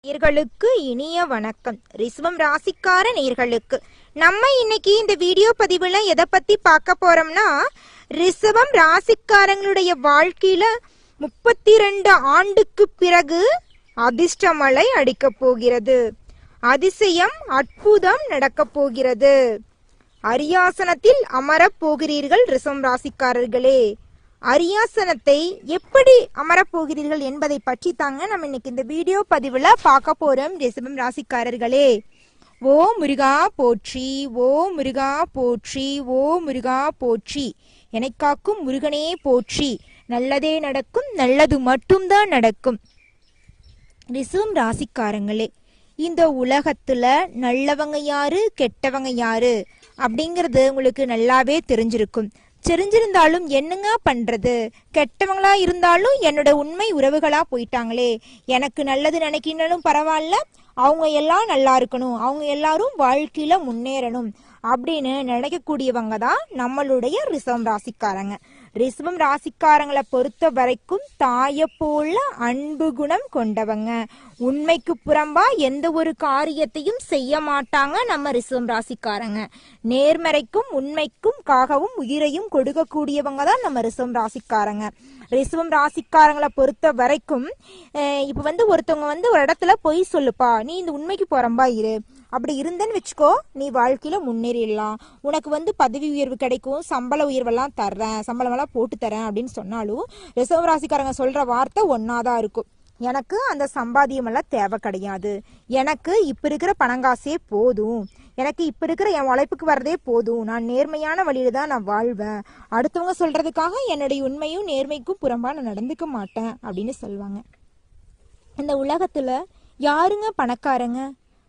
நேயர்களுக்கு இனிய வணக்கம். ரிஷபம் ராசிக்கார நேயர்களுக்கு நம்ம இன்னைக்கு இந்த வீடியோ பதிவுல எதை பத்தி பார்க்க போறோம்னா, ரிஷபம் ராசிக்காரங்களுடைய வாழ்க்கையில 32 ஆண்டுக்கு பிறகு அதிர்ஷ்டமழை அடிக்க போகிறது. அதிசயம் அற்புதம் நடக்க போகிறது. அரியாசனத்தில் அமரப் போகிறீர்கள் ரிஷபம் ராசிக்காரர்களே. அரியாசனத்தை எப்படி அமரப்போகிறீர்கள் என்பதை பற்றி தாங்க நம்ம இன்னைக்கு இந்த வீடியோ பதிவுல பார்க்க போறோம் ரிஷபம் ராசிக்காரர்களே. ஓ முருகா போற்றி, ஓ முருகா போற்றி, ஓ முருகா போற்றி, என்னை காக்கும் முருகனே போற்றி. நல்லதே நடக்கும், நல்லது மட்டும்தான் நடக்கும். ரிஷபம் ராசிக்காரங்களே, இந்த உலகத்துல நல்லவங்க யாரு கெட்டவங்க யாரு அப்படிங்கிறது உங்களுக்கு நல்லாவே தெரிஞ்சிருக்கும். தெரிஞ்சிருந்தாலும் என்னங்க பண்றது, கெட்டவங்களா இருந்தாலும் என்னோட உண்மை உறவுகளா போயிட்டாங்களே, எனக்கு நல்லது நினைக்கினாலும் பரவாயில்ல, அவங்க எல்லாம் நல்லா இருக்கணும், அவங்க எல்லாரும் வாழ்க்கையில முன்னேறணும் அப்படின்னு நினைக்கக்கூடியவங்க தான் நம்மளுடைய ரிஷபம் ராசிக்காரங்க. ரிஷபம் ராசிக்காரங்களை பொறுத்த வரைக்கும் தாயை போல அன்பு குணம் கொண்டவங்க. உண்மைக்கு புறம்பா எந்த ஒரு காரியத்தையும் செய்ய மாட்டாங்க நம்ம ரிஷபம் ராசிக்காரங்க. நேர்மறைக்கும் உண்மைக்கும் காகவும் உயிரையும் கொடுக்கக்கூடியவங்க தான் நம்ம ரிஷபம் ராசிக்காரங்க. ரிஷபம் ராசிக்காரங்களை பொறுத்த வரைக்கும் இப்ப ஒருத்தவங்க ஒரு இடத்துல போய் சொல்லுப்பா, நீ இந்த உண்மைக்கு புறம்பா இரு, அப்படி இருந்தேன்னு வச்சுக்கோ, நீ வாழ்க்கையில முன்னேறிடலாம், உனக்கு பதவி உயர்வு கிடைக்கும், சம்பள உயர்வெல்லாம் தர்றேன், சம்பளம் எல்லாம் போட்டு தரேன் அப்படின்னு சொன்னாலும் ரிஷபம் ராசிக்காரங்க சொல்ற வார்த்தை ஒன்னாதான் இருக்கும். எனக்கு அந்த சம்பாத்தியம் எல்லாம் தேவை கிடையாது, எனக்கு இப்ப இருக்கிற பணங்காசே போதும், எனக்கு இப்ப இருக்கிற என் உழைப்புக்கு வர்றதே போதும், நான் நேர்மையான வழியில தான் நான் வாழ்வேன், அடுத்தவங்க சொல்றதுக்காக என்னுடைய உண்மையும் நேர்மைக்கும் புறம்பா நான் நடந்துக்க மாட்டேன் அப்படின்னு சொல்லுவாங்க. இந்த உலகத்துல யாருங்க பணக்காரங்க?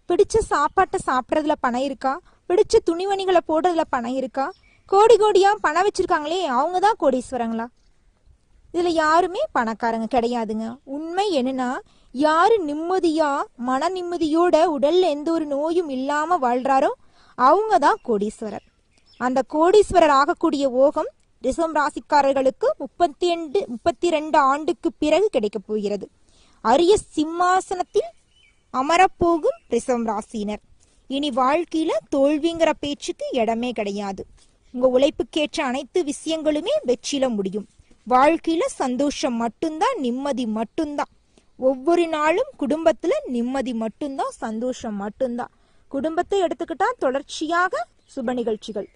பிடிச்ச சாப்பாட்டை சாப்பிட்றதுல பணம் இருக்கா? பிடிச்ச துணிமணிகளை போடுறதுல பணம் இருக்கா? கோடி கோடியா பணம் வச்சிருக்காங்களே, அவங்க தான் கோடீஸ்வரங்களா? இதுல யாருமே பணக்காரங்க கிடையாதுங்க. உண்மை என்னன்னா, யாரு நிம்மதியா மன நிம்மதியோட உடல்ல எந்த ஒரு நோயும் இல்லாம வாழ்றாரோ அவங்க தான் கோடீஸ்வரர். அந்த கோடீஸ்வரர் ஆகக்கூடிய யோகம் ரிஷபம் ராசிக்காரர்களுக்கு 32 ஆண்டுக்கு பிறகு கிடைக்க போகிறது. அரிய சிம்மாசனத்தில் அமரப்போகும் ரிஷபம் ராசியினர் இனி வாழ்க்கையில தோல்விங்கிற பேச்சுக்கு இடமே கிடையாது. உங்க உழைப்புக்கேற்ற அனைத்து விஷயங்களுமே வெற்றியில முடியும். வாழ்க்கையில சந்தோஷம் மட்டும்தான், நிம்மதி மட்டும்தான். ஒவ்வொரு நாளும் குடும்பத்துல நிம்மதி மட்டும்தான், சந்தோஷம் மட்டும்தான். குடும்பத்தை எடுத்துக்கிட்டா தொடர்ச்சியாக சுப நிகழ்ச்சிகள்.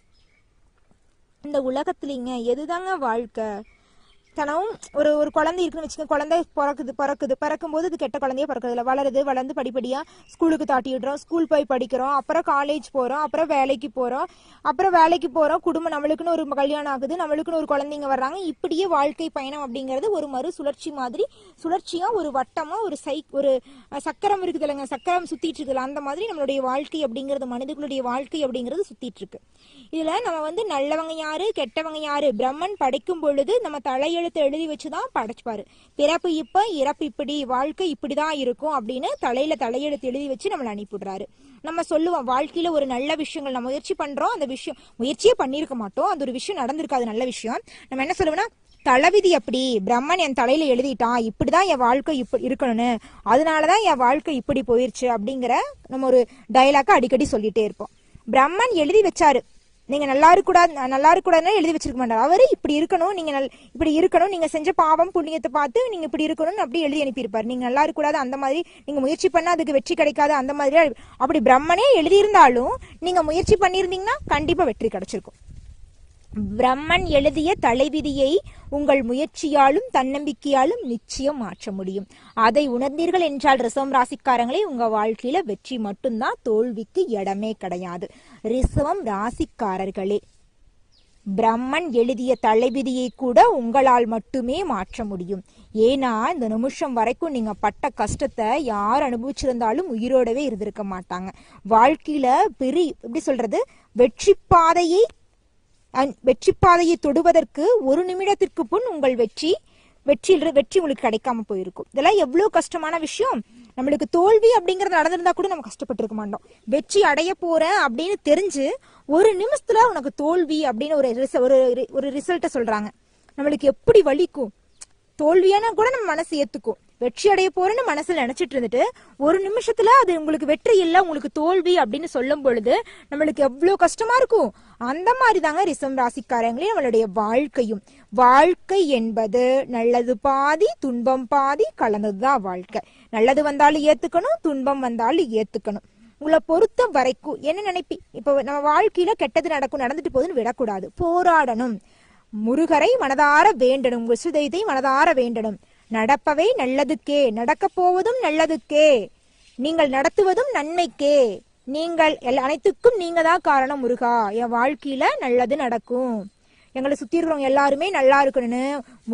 இந்த உலகத்துலங்க எதுதாங்க வாழ்க்கை? தனவும் ஒரு குழந்தை இருக்குன்னு வச்சுக்கோங்க, குழந்தை பிறக்கும்போது அது கெட்ட குழந்தைய பிறக்கிறதுல வளர்ந்து படிப்படியா ஸ்கூலுக்கு தாட்டி விடுறோம், ஸ்கூல் போய் படிக்கிறோம், அப்புறம் காலேஜ் போறோம், அப்புறம் வேலைக்கு போறோம், குடும்பம், நம்மளுக்குன்னு ஒரு கல்யாணம் ஆகுது, நம்மளுக்குன்னு ஒரு குழந்தைங்க வர்றாங்க. இப்படியே வாழ்க்கை பயணம் அப்படிங்கிறது ஒரு மறு சுழற்சி மாதிரி, சுழற்சியா ஒரு வட்டமா ஒரு சக்கரம் இருக்குது இல்லைங்க, சக்கரம் சுத்திட்டு இருக்குல்ல, அந்த மாதிரி நம்மளுடைய வாழ்க்கை அப்படிங்கிறது, மனிதர்களுடைய வாழ்க்கை அப்படிங்கிறது சுத்திட்டு இருக்கு. இதுல நம்ம நல்லவங்க யாரு கெட்டவங்க யாரு, பிரம்மன் படைக்கும் பொழுது நம்ம தலையெழுத்து எழுதி வச்சுதான் படைச்சுப்பாரு. பிறப்பு இப்ப, இறப்பு இப்படி, வாழ்க்கை இப்படிதான் இருக்கும் அப்படின்னு தலையெழுத்து எழுதி வச்சு நம்மளை அனுப்பிடுறாரு. நம்ம சொல்லுவோம், வாழ்க்கையில ஒரு நல்ல விஷயங்கள் நம்ம முயற்சி பண்றோம், அந்த விஷயம் முயற்சியே பண்ணிருக்க மாட்டோம், அந்த ஒரு விஷயம் நடந்திருக்காது, நல்ல விஷயம். நம்ம என்ன சொல்லுவோம்னா, தலைவிதி அப்படி, பிரம்மன் என் தலையில எழுதிட்டான், இப்படிதான் என் வாழ்க்கை இப்படி இருக்கணும்னு, அதனாலதான் என் வாழ்க்கை இப்படி போயிருச்சு அப்படிங்கிற நம்ம ஒரு டயலாக்க அடிக்கடி சொல்லிட்டே இருப்போம். பிரம்மன் எழுதி வச்சாரு, நீங்க நல்லா இருக்கக்கூடாதுன்னு எழுதி வச்சிருக்க மாட்டாரு. அவரு இப்படி இருக்கணும், இப்படி இருக்கணும், நீங்க செஞ்ச பாவம் புண்ணியத்தை பார்த்து நீங்க இப்படி இருக்கணும்னு அப்படி எழுதி அனுப்பியிருப்பாரு. நீங்க நல்லா இருக்கக்கூடாது, அந்த மாதிரி நீங்க முயற்சி பண்ணா அதுக்கு வெற்றி கிடைக்காது, அந்த மாதிரி அப்படி பிரம்மனே எழுதியிருந்தாலும் நீங்க முயற்சி பண்ணியிருந்தீங்கன்னா கண்டிப்பா வெற்றி கிடைச்சிருக்கும். பிரம்மன் எழுதிய தலைவிதியை உங்கள் முயற்சியாலும் தன்னம்பிக்கையாலும் நிச்சயம் மாற்ற முடியும். அதை உணர்ந்தீர்கள் என்றால் ரிஷபம் ராசிக்காரங்களே, உங்க வாழ்க்கையில வெற்றி மட்டும்தான், தோல்விக்கு இடமே கிடையாது. ரிஷபம் ராசிக்காரர்களே, பிரம்மன் எழுதிய தலைவிதியை கூட உங்களால் மட்டுமே மாற்ற முடியும். ஏன்னா இந்த நிமிஷம் வரைக்கும் நீங்க பட்ட கஷ்டத்தை யார் அனுபவிச்சிருந்தாலும் உயிரோடவே இருந்திருக்க மாட்டாங்க. வாழ்க்கையில எப்படி சொல்றது, வெற்றி பாதையை தொடுவதற்கு ஒரு நிமிடத்திற்கு முன் உங்கள் வெற்றி உங்களுக்கு கிடைக்காம போயிருக்கும். இதெல்லாம் எவ்வளவு கஷ்டமான விஷயம். நம்மளுக்கு தோல்வி அப்படிங்கறது நடந்திருந்தா கூட நம்ம கஷ்டப்பட்டு இருக்க மாட்டோம். வெற்றி அடைய போறேன் அப்படின்னு தெரிஞ்சு ஒரு நிமிஷத்துல உனக்கு தோல்வி அப்படின்னு ஒரு ரிசல்ட்ட சொல்றாங்க, நம்மளுக்கு எப்படி வலிக்கும். தோல்வியான கூட நம்ம மனசு ஏத்துக்கும். வெற்றி அடைய போறேன்னு மனசுல நினைச்சிட்டு இருந்துட்டு ஒரு நிமிஷத்துல அது உங்களுக்கு வெற்றி இல்ல, உங்களுக்கு தோல்வி அப்படின்னு சொல்லும் பொழுது நம்மளுக்கு எவ்வளவு கஷ்டமா இருக்கும். அந்த மாதிரி தாங்க ரிஷபம் ராசிக்காரங்களே நம்மளுடைய வாழ்க்கையும். வாழ்க்கை என்பது நல்லது பாதி துன்பம் பாதி கலந்ததுதான் வாழ்க்கை. நல்லது வந்தாலும் ஏத்துக்கணும், துன்பம் வந்தாலும் ஏத்துக்கணும். உங்களை பொறுத்த வரைக்கும் என்ன நினைப்பி, இப்ப நம்ம வாழ்க்கையில கெட்டது நடந்துட்டு போகுதுன்னு விடக்கூடாது, போராடணும். முருகரை மனதார வேண்டணும், உங்கள் சுதயத்தை மனதார வேண்டணும். நடப்பவை நல்லதுக்கே, நடக்க போவதும் நல்லதுக்கே, நீங்கள் நடத்துவதும் நன்மைக்கே, நீங்கள் அனைத்துக்கும் நீங்க தான் காரணம் முருகா, என் வாழ்க்கையில நல்லது நடக்கும், எங்களை சுத்தி இருக்கிறவங்க எல்லாருமே நல்லா இருக்கணும்னு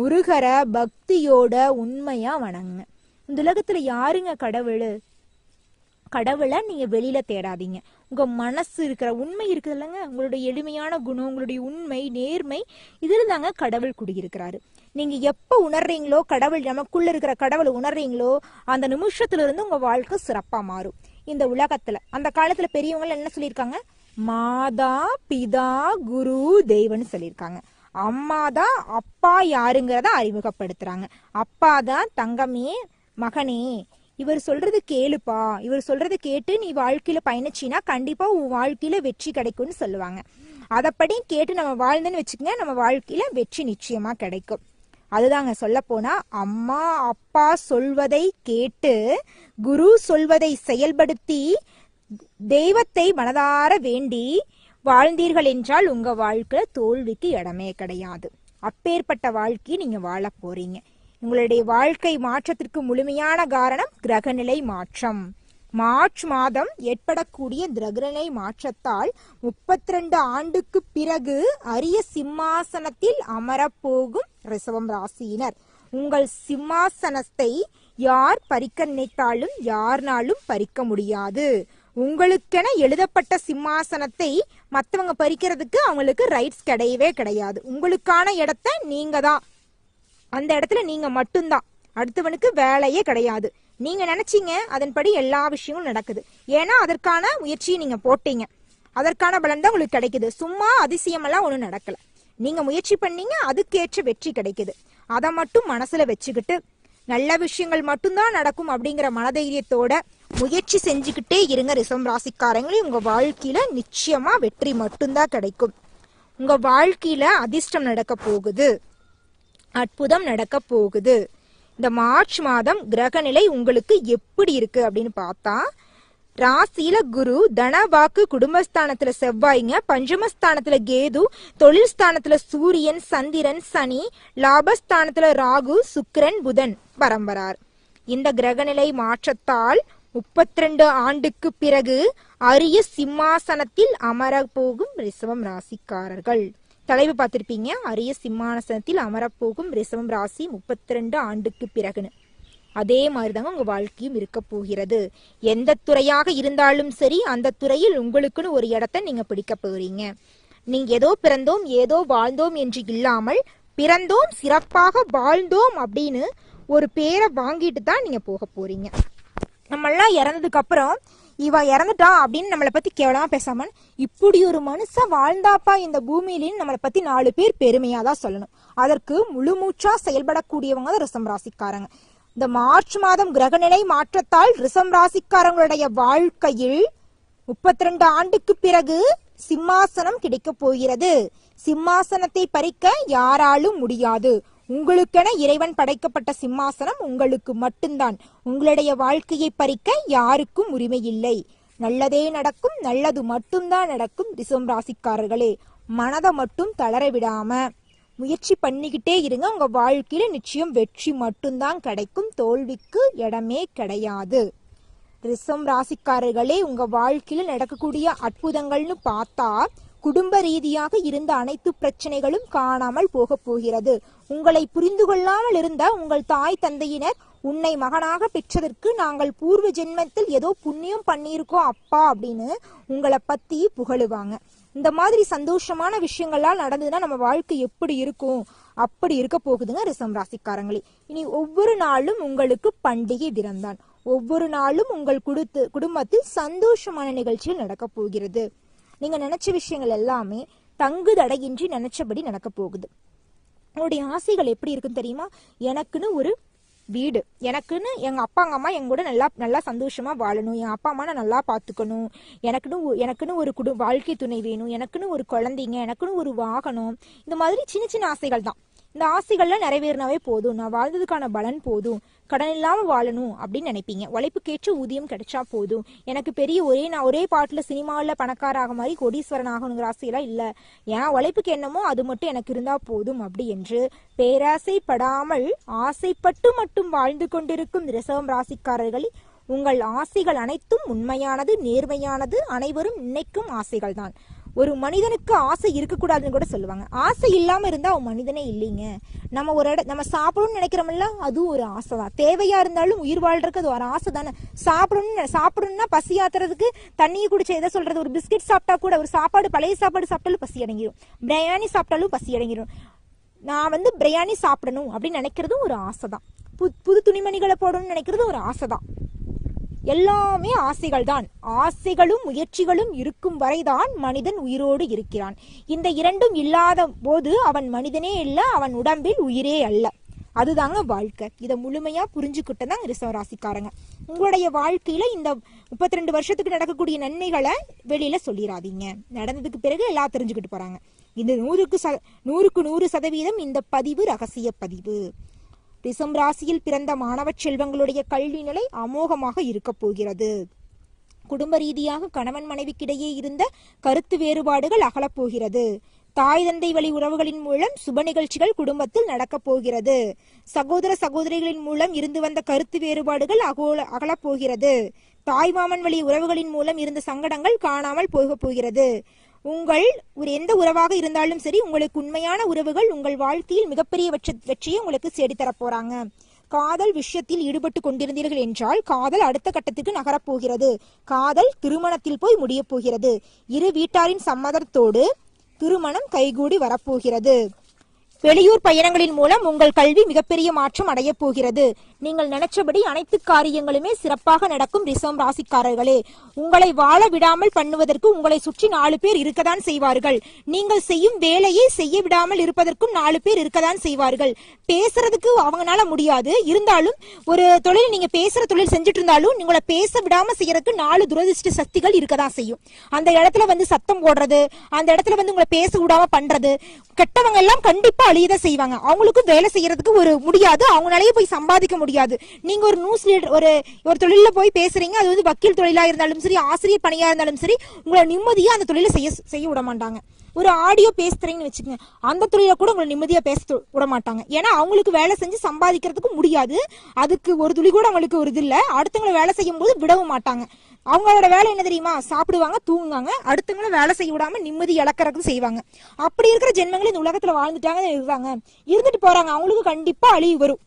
முருகரை பக்தியோட உண்மையா வணங்க. இந்த உலகத்துல யாருங்க கடவுள்? கடவுளை நீங்க வெளியில தேடாதீங்க. உங்க மனசு இருக்கிற உண்மை இருக்குது இல்லைங்க, உங்களுடைய எளிமையான குணம், உங்களுடைய உண்மை நேர்மை, இதுல தாங்க கடவுள் குடியிருக்கிறாரு. நீங்க எப்ப உணர்றீங்களோ கடவுள், நமக்குள்ள இருக்கிற கடவுளை உணர்றீங்களோ அந்த நிமிஷத்துல இருந்து உங்க வாழ்க்கை சிறப்பா மாறும். இந்த உலகத்துல அந்த காலத்துல பெரியவங்க என்ன சொல்லியிருக்காங்க, மாதா பிதா குரு தெய்வம்னு சொல்லியிருக்காங்க. அம்மாதான் அப்பா யாருங்கிறத அறிமுகப்படுத்துறாங்க. அப்பாதான் தங்கமே மகனே இவர் சொல்றது கேளுப்பா, இவர் சொல்றது கேட்டு நீ வாழ்க்கையில பயணிச்சினா கண்டிப்பா உன் வாழ்க்கையில வெற்றி கிடைக்கும்னு சொல்லுவாங்க. அதப்படி கேட்டு நம்ம வாழ்ந்தோன்னு வச்சுக்கோங்க, நம்ம வாழ்க்கையில வெற்றி நிச்சயமா கிடைக்கும். அதுதாங்க சொல்ல போனா, அம்மா அப்பா சொல்வதை கேட்டு குரு சொல்வதை செயல்படுத்தி தெய்வத்தை மனதார வேண்டி வாழ்ந்தீர்கள் என்றால் உங்க வாழ்க்கை தோல்விக்கு இடமே கிடையாது. அப்பேற்பட்ட வாழ்க்கையை நீங்க வாழ போறீங்க. உங்களுடைய வாழ்க்கை மாற்றத்திற்கு முழுமையான காரணம் கிரகநிலை மாற்றம். மார்ச் மாதம் ஏற்படக்கூடிய கிரகநிலை மாற்றத்தால் 32 ஆண்டுக்கு பிறகு அரிய சிம்மாசனத்தில் அமரப்போகும் ரிஷபம் ராசியினர். உங்கள் சிம்மாசனத்தை யார் பறிக்க நினைத்தாலும் யார்னாலும் பறிக்க முடியாது. உங்களுக்கென எழுதப்பட்ட சிம்மாசனத்தை மற்றவங்க பறிக்கிறதுக்கு அவங்களுக்கு ரைட்ஸ் கிடையவே கிடையாது. உங்களுக்கான இடத்தை நீங்க தான், அந்த இடத்துல நீங்க மட்டும்தான், அடுத்தவனுக்கு வேலையே கிடையாது. நீங்க நினைச்சீங்க அதன்படி எல்லா விஷயங்களும் நடக்குது. ஏன்னா அதற்கான முயற்சியை நீங்க போட்டீங்க, அதற்கான பலன் தான் உங்களுக்கு கிடைக்குது. சும்மா அதிசயமெல்லாம் ஒன்றும் நடக்கல, நீங்க முயற்சி பண்ணீங்க, அதுக்கேற்ற வெற்றி கிடைக்குது. அதை மட்டும் மனசுல வச்சுக்கிட்டு நல்ல விஷயங்கள் மட்டும்தான் நடக்கும் அப்படிங்கிற மனதைரியத்தோட முயற்சி செஞ்சுக்கிட்டே இருங்க ரிஷபம் ராசிக்காரங்களே. உங்க வாழ்க்கையில நிச்சயமா வெற்றி மட்டும்தான் கிடைக்கும். உங்க வாழ்க்கையில அதிர்ஷ்டம் நடக்க போகுது, அற்புதம் நடக்க போகுது. இந்த மார்ச் மாதம் கிரகநிலை உங்களுக்கு எப்படி இருக்கு அப்படின்னு பார்த்தா, ராசியில குரு, தனவாக்கு குடும்பஸ்தானத்துல செவ்வாய்ங்க, பஞ்சமஸ்தானத்துல கேது, தொழில் ஸ்தானத்துல சூரியன், சந்திரன், சனி, லாபஸ்தானத்துல ராகு, சுக்கிரன், புதன் பரம்பரார். இந்த கிரகநிலை மாற்றத்தால் 32 ஆண்டுக்கு பிறகு அரிய சிம்மாசனத்தில் அமர போகும் ரிஷபம் ராசிக்காரர்கள். தலைவு பார்த்திருப்பீங்க, அரிய சிம்மாசனத்தில் அமரப்போகும் ரிஷபம் ராசி 32 ஆண்டுக்கு பிறகுன்னு. அதே மாதிரிதாங்க உங்க வாழ்க்கையும் இருக்க போகிறது. எந்த துறையாக இருந்தாலும் சரி, அந்த துறையில் உங்களுக்குன்னு ஒரு இடத்தை நீங்க பிடிக்க போறீங்க. நீங்க ஏதோ பிறந்தோம் ஏதோ வாழ்ந்தோம் என்று இல்லாமல், பிறந்தோம் சிறப்பாக வாழ்ந்தோம் அப்படின்னு ஒரு பேரை வாங்கிட்டு தான் நீங்க போக போறீங்க. நம்மெல்லாம் இறந்ததுக்கு அப்புறம் இவ இறந்துட்டா அப்படின்னு நம்மளை பத்தி கேவலமா பேசாம, இப்படி ஒரு மனுஷன் வாழ்ந்தாப்பா இந்த பூமியிலின்னு நம்மளை பத்தி 4 பேர் பெருமையா தான் சொல்லணும். அதற்கு முழு மூச்சா செயல்படக்கூடியவங்க தான் ரிஷபம் ராசிக்காரங்க. இந்த மார்ச் மாதம் கிரகநிலை மாற்றத்தால் ரிஷபம் ராசிக்காரங்களுடைய வாழ்க்கையில் 32 ஆண்டுக்கு பிறகு சிம்மாசனம் கிடைக்க போகிறது. சிம்மாசனத்தை பறிக்க யாராலும் முடியாது. உங்களுக்கென இறைவன் படைக்கப்பட்ட சிம்மாசனம் உங்களுக்கு மட்டும்தான். உங்களுடைய வாழ்க்கையை பறிக்க யாருக்கும் உரிமை இல்லை. நல்லதே நடக்கும், நல்லது மட்டும்தான் நடக்கும். ரிஷபம் ராசிக்காரர்களே, மனதை மட்டும் தளர விடாம முயற்சி பண்ணிக்கிட்டே இருங்க. உங்க வாழ்க்கையில நிச்சயம் வெற்றி மட்டும்தான் கிடைக்கும், தோல்விக்கு இடமே கிடையாது. ரிஷபம் ராசிக்காரர்களே, உங்க வாழ்க்கையில நடக்கக்கூடிய அற்புதங்கள்னு பார்த்தா, குடும்ப ரீதியாக இருந்த அனைத்து பிரச்சனைகளும் காணாமல் போக போகிறது. உங்களை புரிந்து கொள்ளாமல் இருந்த உங்கள் தாய் தந்தையினர் உன்னை மகனாக பெற்றதற்கு நாங்கள் பூர்வ ஜென்மத்தில் ஏதோ புண்ணியம் பண்ணியிருக்கோம் அப்பா அப்படின்னு உங்களை பத்தி புகழுவாங்க. இந்த மாதிரி சந்தோஷமான விஷயங்கள்லாம் நடந்ததுன்னா நம்ம வாழ்க்கை எப்படி இருக்கும்? அப்படி இருக்க போகுதுங்க ரிஷபம் ராசிக்காரங்களே. இனி ஒவ்வொரு நாளும் உங்களுக்கு பண்டிகை தினம்தான். ஒவ்வொரு நாளும் உங்கள் குடும்பத்தில் சந்தோஷமான நிகழ்ச்சிகள் நடக்க போகிறது. நீங்க நினைச்ச விஷயங்கள் எல்லாமே தங்கு தடையின்றி நினைச்சபடி நடக்க போகுது. உங்களுடைய ஆசைகள் எப்படி இருக்குன்னு தெரியுமா? எனக்குன்னு ஒரு வீடு, எனக்குன்னு எங்க அப்பா அம்மா எங்க கூட நல்லா சந்தோஷமா வாழணும், என் அப்பா அம்மா நான் நல்லா பாத்துக்கணும், எனக்குன்னு ஒரு வாழ்க்கை துணை வேணும், எனக்குன்னு ஒரு குழந்தைங்க, எனக்குன்னு ஒரு வாகனம், இந்த மாதிரி சின்ன சின்ன ஆசைகள் தான். இந்த ஆசைகள்லாம் நிறைவேறினாவே போதும், நான் வாழ்ந்ததுக்கான பலன் போதும், கடன் இல்லாம வாழணும் அப்படின்னு நினைப்பீங்க. உழைப்புக்கேற்ற ஊதியம் கிடைச்சா போதும், எனக்கு பெரிய நான் ஒரே பாட்டுல சினிமாவில் பணக்காராக மாதிரி கோடீஸ்வரன் ஆகணுங்கிற ஆசையெல்லாம் இல்லை, ஏன் உழைப்புக்கு என்னமோ அது மட்டும் எனக்கு இருந்தா போதும் அப்படி என்று பேராசைப்படாமல் ஆசைப்பட்டு மட்டும் வாழ்ந்து கொண்டிருக்கும் ரிஷபம் ராசிக்காரர்களில் உங்கள் ஆசைகள் அனைத்தும் உண்மையானது, நேர்மையானது, அனைவரும் நினைக்கும் ஆசைகள் தான். ஒரு மனிதனுக்கு ஆசை இருக்கக்கூடாதுன்னு கூட சொல்லுவாங்க. ஆசை இல்லாம இருந்தா அவன் மனிதனே இல்லைங்க. நம்ம சாப்பிடணும்னு நினைக்கிறோம்ல, அதுவும் ஒரு ஆசை தான். தேவையா இருந்தாலும் உயிர் வாழ்றதுக்கு அது ஒரு ஆசை தானே. சாப்பிடணும்னா பசி ஆத்துறதுக்கு தண்ணியை குடிச்ச எதை சொல்றது, ஒரு பிஸ்கெட் சாப்பிட்டா கூட, ஒரு சாப்பாடு பழைய சாப்பாடு சாப்பிட்டாலும் பசி அடங்கிடும், பிரியாணி சாப்பிட்டாலும் பசி அடங்கிடும். நான் பிரியாணி சாப்பிடணும் அப்படின்னு நினைக்கிறதும் ஒரு ஆசை தான். புது துணிமணிகளை போடணும்னு நினைக்கிறது ஒரு ஆசை தான். எல்லாமே ஆசைகள் தான். ஆசைகளும் முயற்சிகளும் இருக்கும் வரைதான் மனிதன் உயிரோடு இருக்கிறான். இந்த இரண்டும் இல்லாத போது அவன் மனிதனே இல்ல, அவன் உடம்பில் உயிரே அல்ல. அதுதாங்க வாழ்க்கை. இதை முழுமையா புரிஞ்சுக்கிட்டதான் ரிஷப ராசிக்காரங்க. உங்களுடைய வாழ்க்கையில இந்த 32 வருஷத்துக்கு நடக்கக்கூடிய நன்மைகளை வெளியில சொல்லிடாதீங்க. நடந்ததுக்கு பிறகு எல்லாம் தெரிஞ்சுக்கிட்டு போறாங்க. இந்த 100க்கு 100% இந்த பதிவு ரகசிய பதிவு. ரிஷபம் ராசியில் பிறந்த மாணவ செல்வங்களுடைய கல்வி நிலை அமோகமாக இருக்க போகிறது. குடும்ப ரீதியாக கணவன் மனைவிக்கிடையே இருந்த கருத்து வேறுபாடுகள் அகலப்போகிறது. தாய் தந்தை வழி உறவுகளின் மூலம் சுப நிகழ்ச்சிகள் குடும்பத்தில் நடக்கப் போகிறது. சகோதர சகோதரிகளின் மூலம் இருந்து வந்த கருத்து வேறுபாடுகள் அகலப்போகிறது. தாய் மாமன் வழி உறவுகளின் மூலம் இருந்த சங்கடங்கள் காணாமல் போக போகிறது. உங்கள் எந்த உறவாக இருந்தாலும் சரி, உங்களுக்கு உண்மையான உறவுகள் உங்கள் வாழ்க்கையில் மிகப்பெரிய வெற்றியை உங்களுக்கு தேடித்தர போறாங்க. காதல் விஷயத்தில் ஈடுபட்டு கொண்டிருந்தீர்கள் என்றால் காதல் அடுத்த கட்டத்துக்கு நகரப்போகிறது. காதல் திருமணத்தில் போய் முடிய போகிறது. இரு வீட்டாரின் சம்மதத்தோடு திருமணம் கைகூடி வரப்போகிறது. வெளியூர் பயணங்களின் மூலம் உங்கள் கல்வி மிகப்பெரிய மாற்றம் அடைய போகிறது. நீங்கள் நினைச்சபடி அனைத்து காரியங்களுமே சிறப்பாக நடக்கும். ரிஷபம் ராசிக்காரர்களே, உங்களை வாழ விடாமல் பண்ணுவதற்கு உங்களை சுற்றி 4 பேர் இருக்கதான் செய்வார்கள். நீங்கள் செய்யும் வேலையை செய்ய விடாமல் இருப்பதற்கும் 4 பேர் இருக்கதான் செய்வார்கள். பேசுறதுக்கு அவங்களால முடியாது, இருந்தாலும் ஒரு தொழில் நீங்க பேசுற தொழில் செஞ்சுட்டு இருந்தாலும் உங்களை பேச விடாம செய்யறதுக்கு 4 துரதிருஷ்ட சக்திகள் இருக்கதான் செய்யும். அந்த இடத்துல சத்தம் போடுறது, அந்த இடத்துல உங்களை பேச விடாம பண்றது, கெட்டவங்க எல்லாம் கண்டிப்பா அழியதான் செய்வாங்க. அவங்களுக்கும் வேலை செய்யறதுக்கு முடியாது, அவங்களாலேயே போய் சம்பாதிக்க முடியாது. நீங்க ஒரு நியூஸ் லீடர் ஒரு தொழில போய் பேசுறீங்க, அது வக்கீல் தொழிலா இருந்தாலும் சரி, ஆசிரியர் பணியா இருந்தாலும் சரி, உங்களை நிம்மதியா அந்த தொழில செய்ய விட மாட்டாங்க. ஒரு ஆடியோ பேசுறீங்கன்னு வச்சுக்கோங்க, அந்த தொழில கூட உங்களை நிம்மதியா பேச விட மாட்டாங்க. ஏன்னா அவங்களுக்கு வேலை செஞ்சு சம்பாதிக்கிறதுக்கு முடியாது, அதுக்கு ஒரு துளி கூட அவங்களுக்கு ஒரு இது இல்ல. அடுத்தவங்களை வேலை செய்யும் போது விடவும் மாட்டாங்க. அவங்களோட வேலை என்ன தெரியுமா, சாப்பிடுவாங்க, தூங்குவாங்க, அடுத்தவங்களும் வேலை செய்ய விடாம நிம்மதி இழக்கிறதுக்கு செய்வாங்க. அப்படி இருக்கிற ஜென்மங்கள் இந்த உலகத்துல வாழ்ந்துட்டாங்க, இருந்துட்டு போறாங்க. அவங்களுக்கு கண்டிப்பா அழிவு வரும்.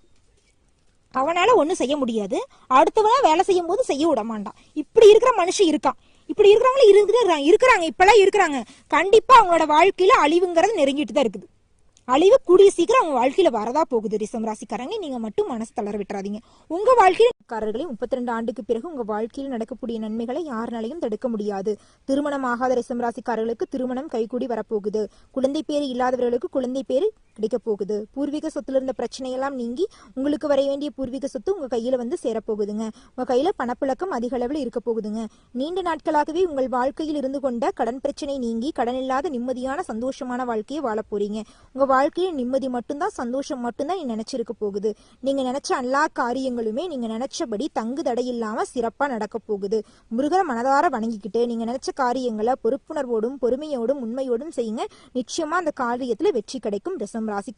அவனால ஒண்ணும் செய்ய முடியாது, அடுத்தவனா வேலை செய்யும் போது செய்ய விட மாட்டான். இப்படி இருக்கிற மனுஷன் இருக்கான். இப்படி இருக்கிறவங்களும் இருக்கிறாங்க, இப்பெல்லாம் இருக்கிறாங்க. கண்டிப்பா அவங்களோட வாழ்க்கையில அழிவுங்கிறது நெருங்கிட்டு தான் இருக்குது. அழிவு கூடிய சீக்கிரம் அவங்க வாழ்க்கையில வரதா போகுது. ரிஷபம் ராசிக்காரங்க, நீங்க மட்டும் மனசு தளர விட்டுறாதீங்க. உங்க வாழ்க்கையில 32 ஆண்டுக்கு பிறகு உங்க வாழ்க்கையில் நடக்கக்கூடிய நன்மைகளை யாருனாலையும் தடுக்க முடியாது. திருமணம் ஆகாத ரிஷபம் ராசிக்காரர்களுக்கு திருமணம் கைகூடி வரப்போகுது. குழந்தை பேரு இல்லாதவர்களுக்கு குழந்தை பேரு கிடைக்க போகுது. பூர்வீக சொத்துல இருந்த பிரச்சனையெல்லாம் நீங்கி உங்களுக்கு வர வேண்டிய பூர்வீக சொத்து உங்க கையில சேரப்போகுதுங்க. உங்க கையில பணப்புழக்கம் அதிக அளவில் இருக்க போகுதுங்க. நீண்ட நாட்களாகவே உங்கள் வாழ்க்கையில் இருந்து கொண்ட கடன் பிரச்சனை நீங்கி கடன் இல்லாத நிம்மதியான சந்தோஷமான வாழ்க்கையை வாழ போறீங்க. உங்க வாழ்க்கையில் நிம்மதி மட்டும்தான், சந்தோஷம் மட்டும்தான் நீ நினைச்சிருக்க போகுது. நீங்க நினைச்ச எல்லா காரியங்களுமே நீங்க நினைச்சபடி தங்கு தடையில்லாம சிறப்பா நடக்க போகுது. முருகரை மனதார வணங்கிக்கிட்டு நீங்க நினைச்ச காரியங்களை பொறுப்புணர்வோடும் பொறுமையோடும் உண்மையோடும் செய்யுங்க. நிச்சயமா அந்த காரியத்துல வெற்றி கிடைக்கும். ரிஷபம் ராசி